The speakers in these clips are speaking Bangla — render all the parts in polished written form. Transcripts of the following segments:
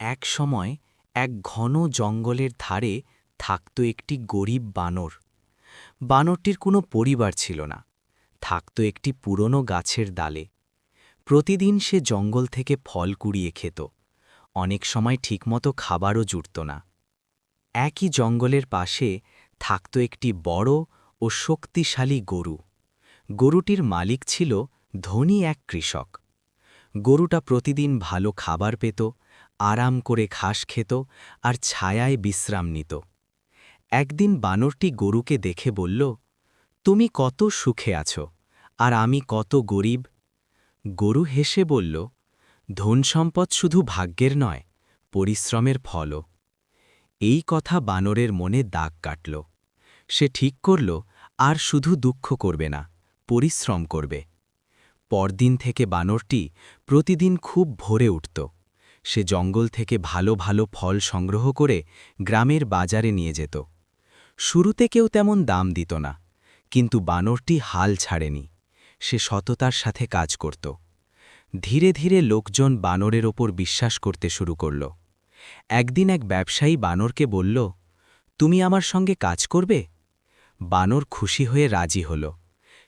এক সময় এক ঘন জঙ্গলের ধারে থাকত একটি গরিব বানর। বানরটির কোনো পরিবার ছিল না, থাকত একটি পুরনো গাছের ডালে। প্রতিদিন সে জঙ্গল থেকে ফল কুড়িয়ে খেত, অনেক সময় ঠিকমতো খাবারও জুটত না। একই জঙ্গলের পাশে থাকত একটি বড় ও শক্তিশালী গরু। গরুটির মালিক ছিল ধনী এক কৃষক। গরুটা প্রতিদিন ভালো খাবার পেত, আরাম করে ঘাস খেত আর ছায়ায় বিশ্রাম নিত। একদিন বানরটি গরুকে দেখে বলল, তুমি কত সুখে আছো, আর আমি কত গরিব। গরু হেসে বলল, ধন সম্পদ শুধু ভাগ্যের নয়, পরিশ্রমের ফলও। এই কথা বানরের মনে দাগ কাটল। সে ঠিক করল, আর শুধু দুঃখ করবে না, পরিশ্রম করবে। পরদিন থেকে বানরটি প্রতিদিন খুব ভোরে উঠত। সে জঙ্গল থেকে ভালো ভালো ফল সংগ্রহ করে গ্রামের বাজারে নিয়ে যেত। শুরুতে কেউ তেমন দাম দিত না, কিন্তু বানরটি হাল ছাড়েনি। সে সততার সাথে কাজ করত। ধীরে ধীরে লোকজন বানরের ওপর বিশ্বাস করতে শুরু করল। একদিন এক ব্যবসায়ী বানরকে বলল, তুমি আমার সঙ্গে কাজ করবে? বানর খুশি হয়ে রাজি হল।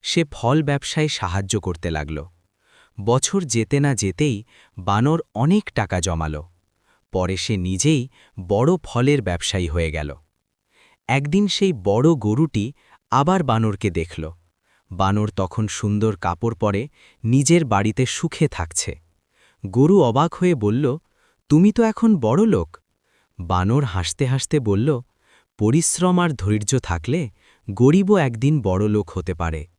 সে ফল ব্যবসায় সাহায্য করতে লাগল। বছর যেতে না যেতেই বানর অনেক টাকা জমাল। পরে সে নিজেই বড় ফলের ব্যবসায়ী হয়ে গেল। একদিন সেই বড় গরুটি আবার বানরকে দেখল। বানর তখন সুন্দর কাপড় পরে নিজের বাড়িতে সুখে থাকছে। গরু অবাক হয়ে বলল, তুমি তো এখন বড় লোক। বানর হাসতে হাসতে বলল, পরিশ্রম আর ধৈর্য থাকলে গরিবও একদিন বড় লোক হতে পারে।